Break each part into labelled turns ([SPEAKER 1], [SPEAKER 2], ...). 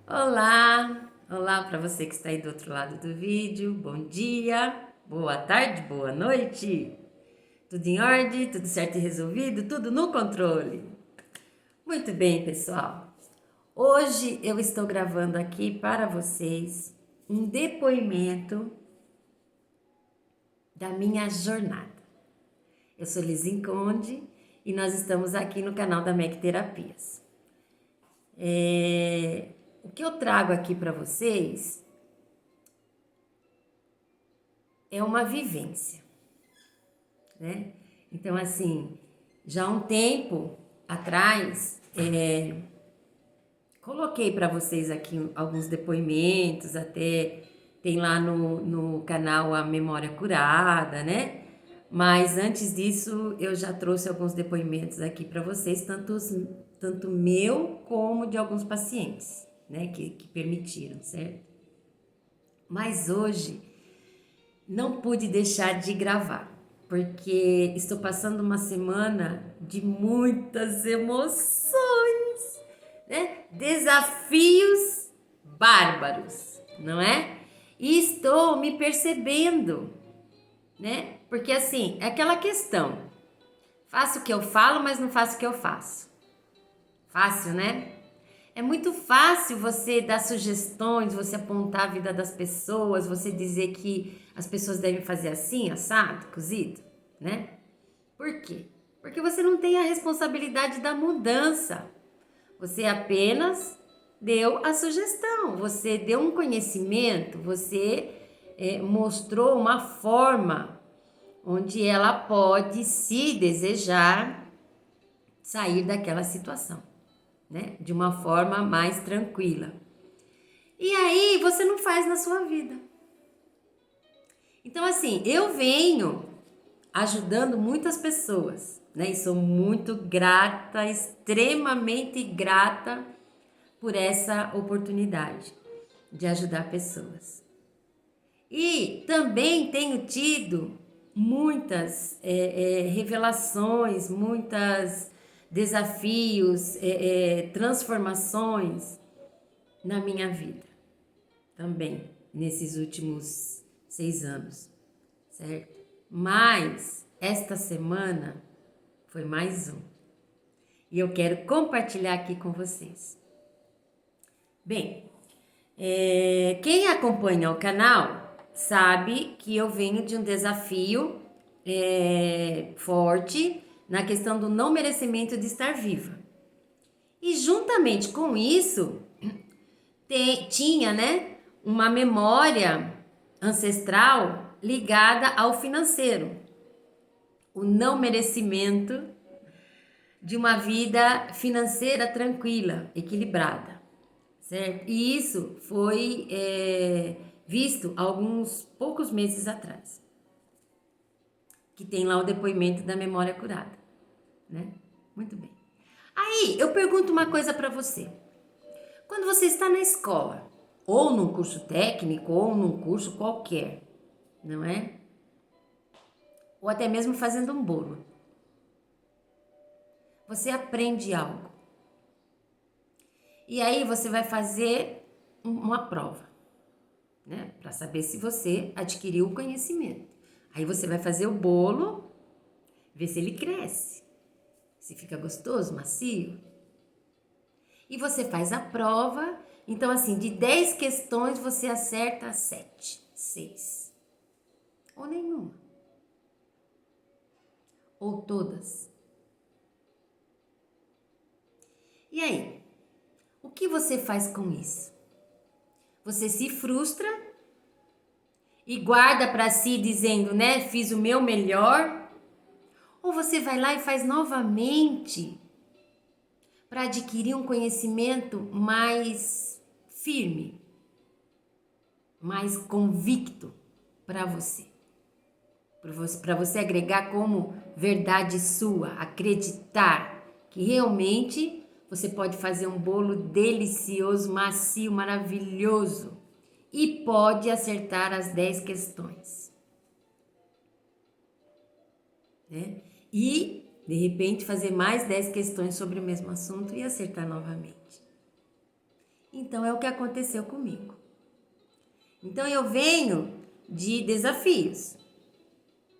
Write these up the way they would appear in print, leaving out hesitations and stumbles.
[SPEAKER 1] Olá, olá para você que está aí do outro lado do vídeo. Bom dia, boa tarde, boa noite. Tudo em ordem, tudo certo e resolvido, tudo no controle. Muito bem, pessoal. Hoje eu estou gravando aqui para vocês um depoimento da minha jornada. Eu sou Lizin Conde e nós estamos aqui no canal da MEC Terapias. O que eu trago aqui para vocês é uma vivência, né? Então, assim, já há um tempo atrás, coloquei para vocês aqui alguns depoimentos, até tem lá no canal A Memória Curada, né? Mas antes disso, eu já trouxe alguns depoimentos aqui para vocês, tanto meu como de alguns pacientes, né? Que permitiram, certo? Mas hoje não pude deixar de gravar, porque estou passando uma semana de muitas emoções, né? Desafios bárbaros, não é? E estou me percebendo, né? Porque assim, é aquela questão: faço o que eu falo, mas não faço o que eu faço. Fácil, né? É muito fácil você dar sugestões, você apontar a vida das pessoas, você dizer que as pessoas devem fazer assim, assado, cozido, né? Por quê? Porque você não tem a responsabilidade da mudança. Você apenas deu a sugestão, você deu um conhecimento, você mostrou uma forma onde ela pode, se desejar, sair daquela situação, né? De uma forma mais tranquila. E aí você não faz na sua vida. Então, assim, eu venho ajudando muitas pessoas, né? E sou muito grata, extremamente grata por essa oportunidade de ajudar pessoas. E também tenho tido muitas revelações, muitos desafios, transformações na minha vida também, nesses últimos 6 anos, certo? Mas esta semana foi mais um. E eu quero compartilhar aqui com vocês. Bem, quem acompanha o canal sabe que eu venho de um desafio forte na questão do não merecimento de estar viva. E juntamente com isso, tinha, né, uma memória ancestral ligada ao financeiro, o não merecimento de uma vida financeira tranquila, equilibrada, certo? E isso foi visto alguns poucos meses atrás, que tem lá o depoimento da memória curada, né? Muito bem. Aí eu pergunto uma coisa para você. Quando você está na escola, ou num curso técnico, ou num curso qualquer, não é? Ou até mesmo fazendo um bolo, você aprende algo. E aí você vai fazer uma prova, né? Para saber se você adquiriu o conhecimento. Aí você vai fazer o bolo, ver se ele cresce, se fica gostoso, macio. E você faz a prova. Então, assim, de 10 questões você acerta 7, 6. Ou nenhuma. Ou todas. E aí? O que você faz com isso? Você se frustra e guarda para si dizendo, né, fiz o meu melhor? Ou você vai lá e faz novamente para adquirir um conhecimento mais firme, mais convicto para você? Para você agregar como verdade sua, acreditar que realmente você pode fazer um bolo delicioso, macio, maravilhoso e pode acertar as 10 questões, né? E, de repente, fazer mais 10 questões sobre o mesmo assunto e acertar novamente. Então, é o que aconteceu comigo. Então, eu venho de desafios,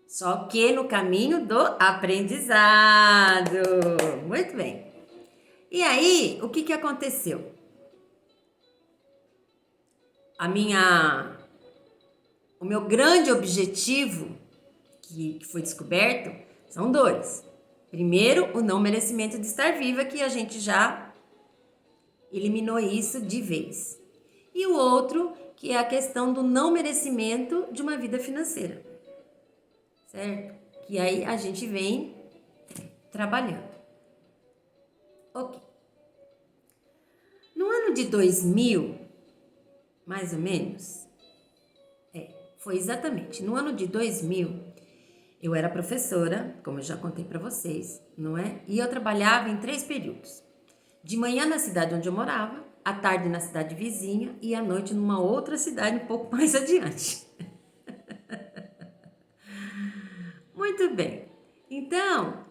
[SPEAKER 1] só que no caminho do aprendizado. Muito bem. E aí, o que aconteceu? O meu grande objetivo, que foi descoberto, são dois. Primeiro, o não merecimento de estar viva, que a gente já eliminou isso de vez. E o outro, que é a questão do não merecimento de uma vida financeira. Certo? Que aí a gente vem trabalhando. Ok. No ano de 2000, mais ou menos, foi exatamente, no ano de 2000, eu era professora, como eu já contei para vocês, não é? E eu trabalhava em 3 períodos. De manhã na cidade onde eu morava, à tarde na cidade vizinha e à noite numa outra cidade um pouco mais adiante. Muito bem. Então,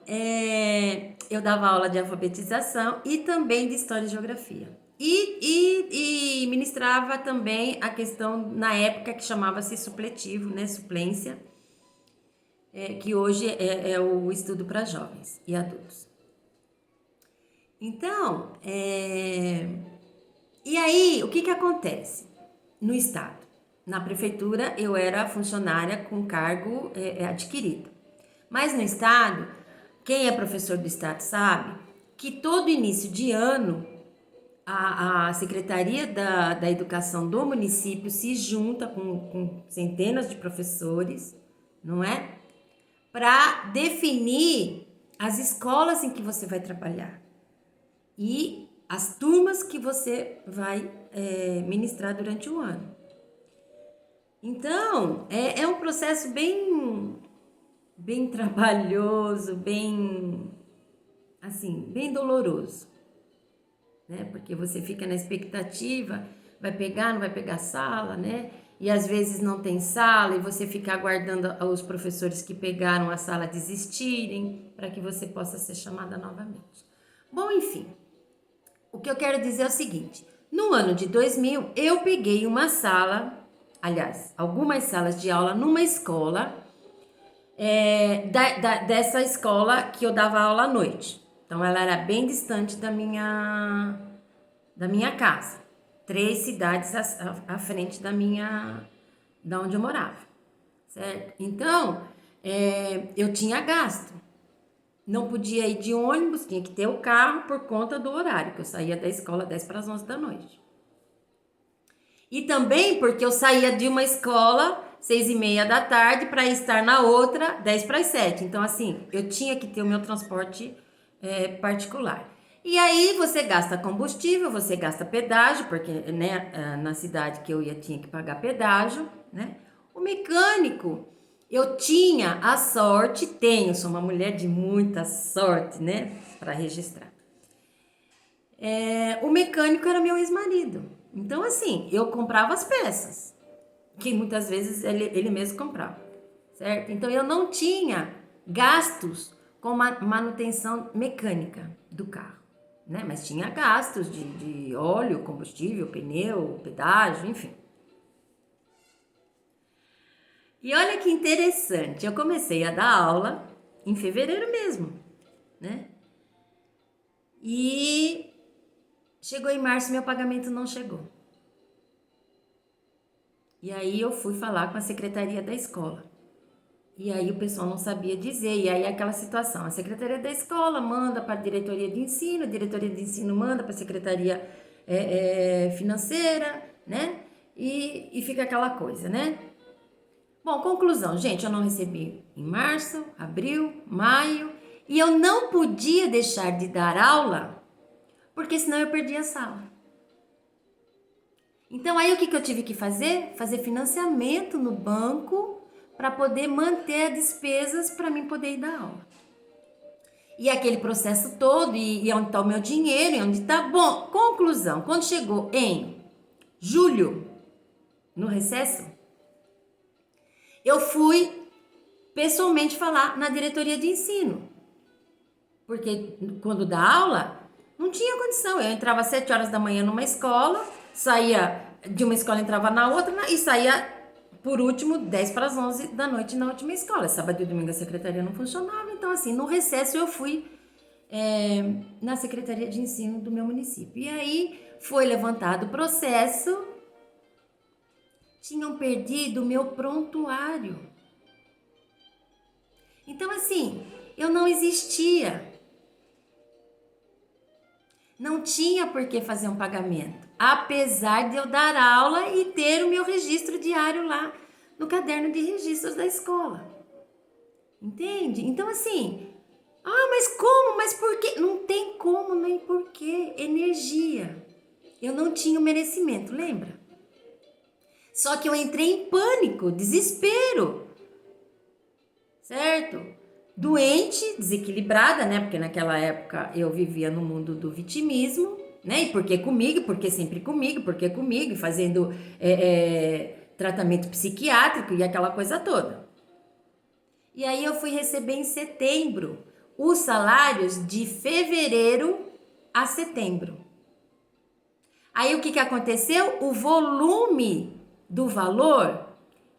[SPEAKER 1] eu dava aula de alfabetização e também de história e geografia. E ministrava também a questão, na época, que chamava-se supletivo, né? Suplência, que hoje é o estudo para jovens e adultos. Então, e aí, o que acontece no estado? Na prefeitura, eu era funcionária com cargo adquirido. Mas no estado, quem é professor do estado sabe que todo início de ano, a Secretaria da Educação do município se junta com centenas de professores, não é? Para definir as escolas em que você vai trabalhar e as turmas que você vai ministrar durante o ano. Então, é um processo bem trabalhoso, bem doloroso, né? Porque você fica na expectativa, vai pegar, não vai pegar sala, né? E às vezes não tem sala e você fica aguardando os professores que pegaram a sala desistirem para que você possa ser chamada novamente. Bom, enfim, o que eu quero dizer é o seguinte: no ano de 2000, eu peguei uma sala, aliás, algumas salas de aula numa escola, dessa escola que eu dava aula à noite. Então, ela era bem distante da minha casa. 3 cidades à frente da onde eu morava, certo? Então, eu tinha gasto. Não podia ir de ônibus, tinha que ter o carro por conta do horário, que eu saía da escola 10 para as 11 da noite. E também porque eu saía de uma escola 6:30 da tarde para estar na outra 10 para as 7. Então, assim, eu tinha que ter o meu transporte particular. E aí você gasta combustível, você gasta pedágio, porque né, na cidade que eu ia tinha que pagar pedágio, né? O mecânico, eu tinha a sorte, sou uma mulher de muita sorte, né? Para registrar. O mecânico era meu ex-marido. Então, assim, eu comprava as peças, que muitas vezes ele mesmo comprava, certo? Então, eu não tinha gastos com manutenção mecânica do carro, né? Mas tinha gastos de óleo, combustível, pneu, pedágio, enfim. E olha que interessante, eu comecei a dar aula em fevereiro mesmo, né? E chegou em março, meu pagamento não chegou. E aí eu fui falar com a secretaria da escola. E aí o pessoal não sabia dizer. E aí aquela situação, a secretaria da escola manda para a diretoria de ensino manda para a secretaria financeira, né? E fica aquela coisa, né? Bom, conclusão, gente, eu não recebi em março, abril, maio, e eu não podia deixar de dar aula, porque senão eu perdia a sala. Então, aí o que eu tive que fazer? Fazer financiamento no banco para poder manter as despesas para mim poder ir dar aula. E aquele processo todo, e onde está o meu dinheiro, e onde está... Bom, conclusão, quando chegou em julho, no recesso, eu fui pessoalmente falar na diretoria de ensino. Porque quando dá aula, não tinha condição. Eu entrava às 7 horas da manhã numa escola saía de uma escola, entrava na outra e saía, por último, 10 para as 11 da noite na última escola. Sábado e domingo a secretaria não funcionava, então assim, no recesso eu fui na Secretaria de Ensino do meu município. E aí foi levantado o processo, tinham perdido o meu prontuário. Então assim, eu não existia. Não tinha por que fazer um pagamento, apesar de eu dar aula e ter o meu registro diário lá no caderno de registros da escola. Entende? Então assim, mas como? Mas por quê? Não tem como nem por quê. Energia. Eu não tinha o merecimento, lembra? Só que eu entrei em pânico, desespero. Certo? Doente, desequilibrada, né? Porque naquela época eu vivia no mundo do vitimismo, né? E por que comigo? Porque sempre comigo, porque comigo, fazendo tratamento psiquiátrico e aquela coisa toda. E aí eu fui receber em setembro os salários de fevereiro a setembro. Aí o que aconteceu? O volume do valor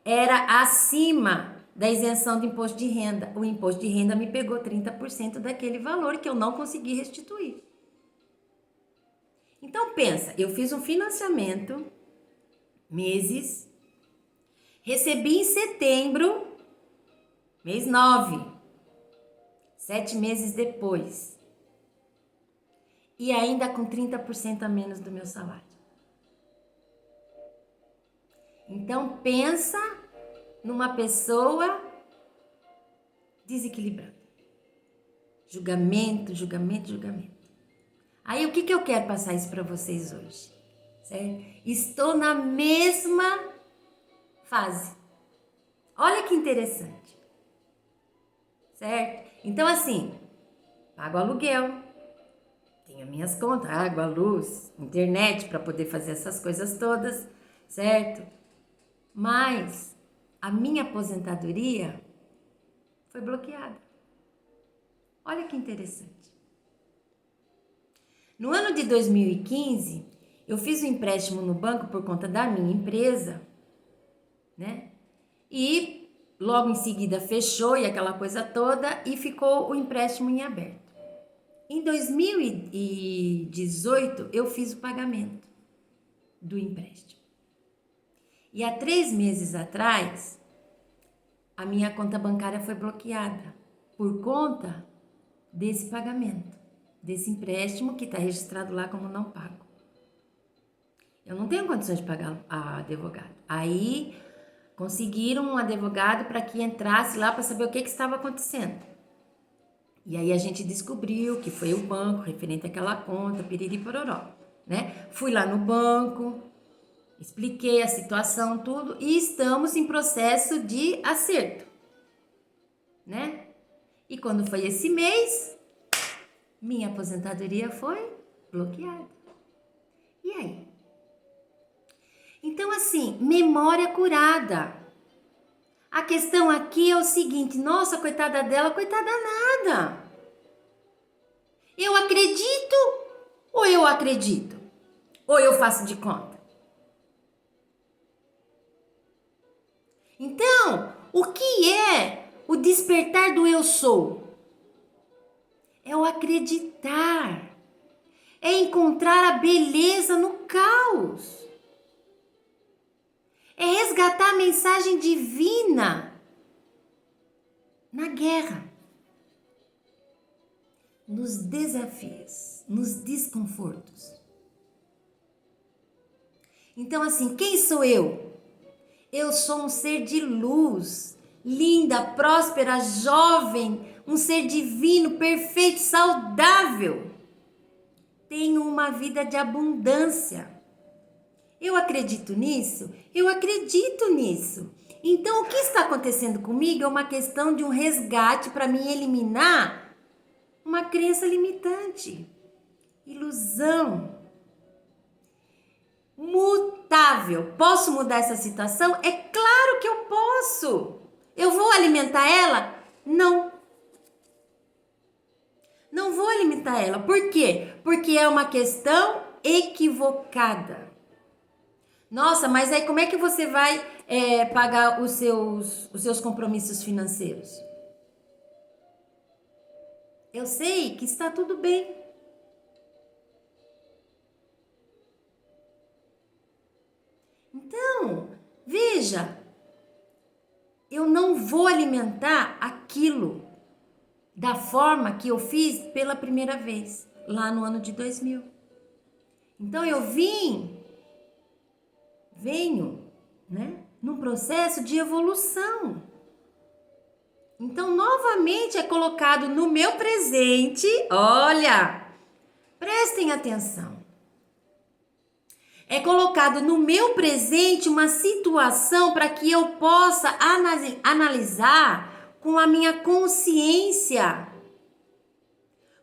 [SPEAKER 1] era acima da isenção do imposto de renda. O imposto de renda me pegou 30% daquele valor que eu não consegui restituir. Então pensa, eu fiz um financiamento, meses, recebi em setembro, mês 9, 7 meses depois, e ainda com 30% a menos do meu salário. Então pensa numa pessoa desequilibrada. Julgamento, julgamento, julgamento. Aí o que eu quero passar isso para vocês hoje? Certo? Estou na mesma fase. Olha que interessante. Certo? Então assim, pago aluguel, tenho minhas contas, água, luz, internet para poder fazer essas coisas todas, certo? Mas a minha aposentadoria foi bloqueada. Olha que interessante. No ano de 2015, eu fiz um empréstimo no banco por conta da minha empresa, né? E logo em seguida fechou e aquela coisa toda e ficou o empréstimo em aberto. Em 2018, eu fiz o pagamento do empréstimo. E há 3 meses atrás, a minha conta bancária foi bloqueada por conta desse pagamento, desse empréstimo que está registrado lá como não pago. Eu não tenho condições de pagar a advogado. Aí conseguiram um advogado para que entrasse lá para saber o que estava acontecendo. E aí a gente descobriu que foi o banco referente àquela conta, piriri pororó, né? Fui lá no banco, expliquei a situação, tudo, e estamos em processo de acerto, né? E quando foi esse mês, minha aposentadoria foi bloqueada. E aí? Então, assim, memória curada. A questão aqui é o seguinte, nossa, coitada dela, coitada nada. Eu acredito ou eu acredito? Ou eu faço de conta? Então, o que é o despertar do eu sou? É o acreditar. É encontrar a beleza no caos. É resgatar a mensagem divina na guerra, nos desafios, nos desconfortos. Então, assim, quem sou eu? Eu sou um ser de luz, linda, próspera, jovem, um ser divino, perfeito, saudável. Tenho uma vida de abundância. Eu acredito nisso? Eu acredito nisso. Então, o que está acontecendo comigo é uma questão de um resgate para mim eliminar uma crença limitante, ilusão, mutável. Posso mudar essa situação? É claro que eu posso. Eu vou alimentar ela? Não. Não vou alimentar ela. Por quê? Porque é uma questão equivocada. Nossa, mas aí como é que você vai pagar os seus compromissos financeiros? Eu sei que está tudo bem. Então, veja, eu não vou alimentar aquilo da forma que eu fiz pela primeira vez, lá no ano de 2000. Então eu venho, né, num processo de evolução. Então, novamente é colocado no meu presente, olha, prestem atenção. É colocado no meu presente uma situação para que eu possa analisar com a minha consciência,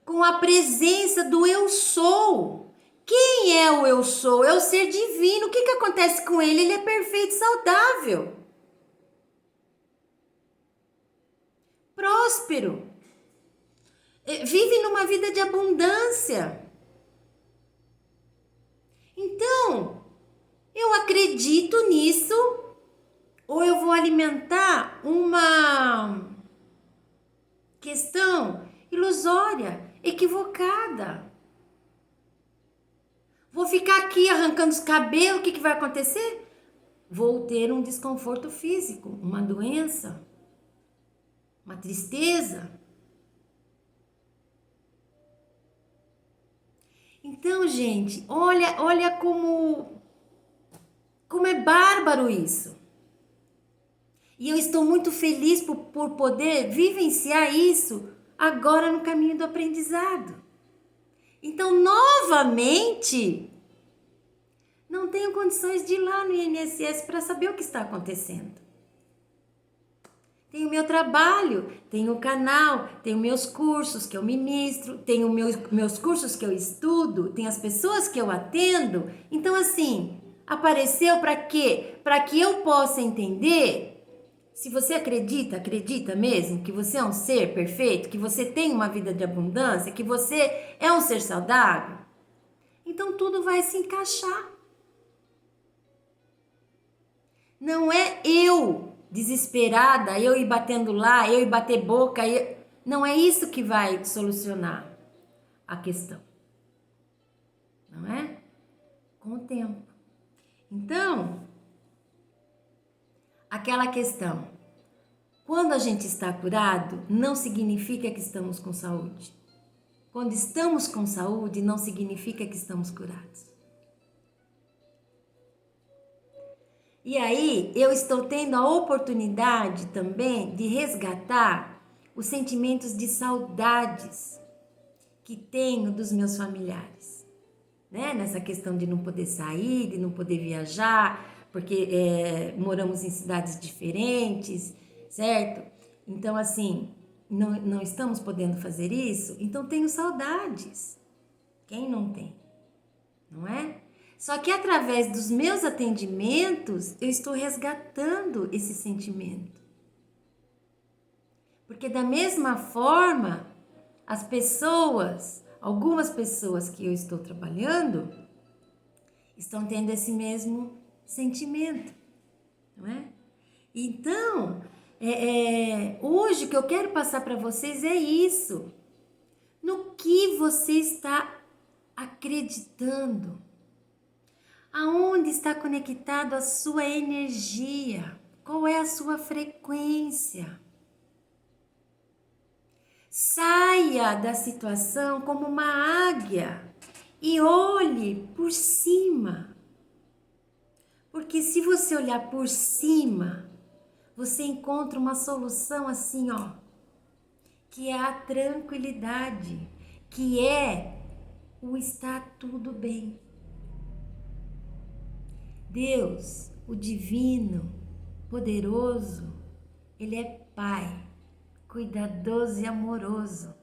[SPEAKER 1] com a presença do eu sou. Quem é o eu sou? É o ser divino. O que acontece com ele? Ele é perfeito e saudável, próspero, vive numa vida de abundância. Então, eu acredito nisso, ou eu vou alimentar uma questão ilusória, equivocada. Vou ficar aqui arrancando os cabelos, o que vai acontecer? Vou ter um desconforto físico, uma doença, uma tristeza. Então, gente, olha como é bárbaro isso. E eu estou muito feliz por poder vivenciar isso agora no caminho do aprendizado. Então, novamente, não tenho condições de ir lá no INSS para saber o que está acontecendo. Tenho meu trabalho, tenho o canal, tenho meus cursos que eu ministro, tenho meus cursos que eu estudo, tenho as pessoas que eu atendo. Então, assim, apareceu para quê? Para que eu possa entender. Se você acredita mesmo que você é um ser perfeito, que você tem uma vida de abundância, que você é um ser saudável, então tudo vai se encaixar. Não é eu desesperada, eu ir batendo lá, eu ir bater boca, não é isso que vai solucionar a questão. Não é? Com o tempo. Então, aquela questão, quando a gente está curado, não significa que estamos com saúde. Quando estamos com saúde, não significa que estamos curados. E aí, eu estou tendo a oportunidade também de resgatar os sentimentos de saudades que tenho dos meus familiares, né? Nessa questão de não poder sair, de não poder viajar, porque moramos em cidades diferentes, certo? Então, assim, não estamos podendo fazer isso, então tenho saudades. Quem não tem? Não é? Só que através dos meus atendimentos, eu estou resgatando esse sentimento. Porque da mesma forma, algumas pessoas que eu estou trabalhando, estão tendo esse mesmo sentimento, não é? Então, hoje o que eu quero passar para vocês é isso. No que você está acreditando? Aonde está conectado a sua energia? Qual é a sua frequência? Saia da situação como uma águia e olhe por cima. Porque se você olhar por cima, você encontra uma solução assim, ó, que é a tranquilidade, que é o estar tudo bem. Deus, o divino, poderoso, ele é Pai, cuidadoso e amoroso.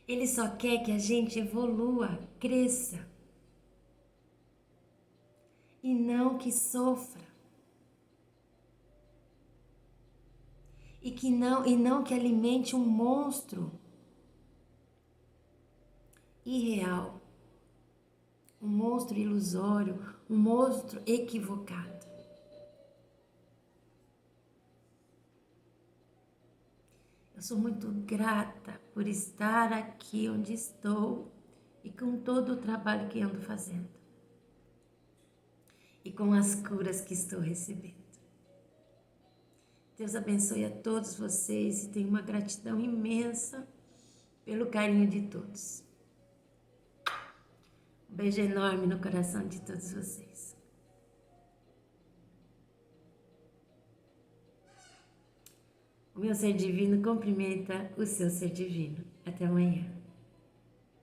[SPEAKER 1] Ele só quer que a gente evolua, cresça e não que sofra. E não que alimente um monstro irreal. um monstro ilusório, um monstro equivocado. Eu sou muito grata por estar aqui onde estou e com todo o trabalho que ando fazendo e com as curas que estou recebendo. Deus abençoe a todos vocês e tenho uma gratidão imensa pelo carinho de todos. Um beijo enorme no coração de todos vocês. O meu ser divino cumprimenta o seu ser divino. Até amanhã.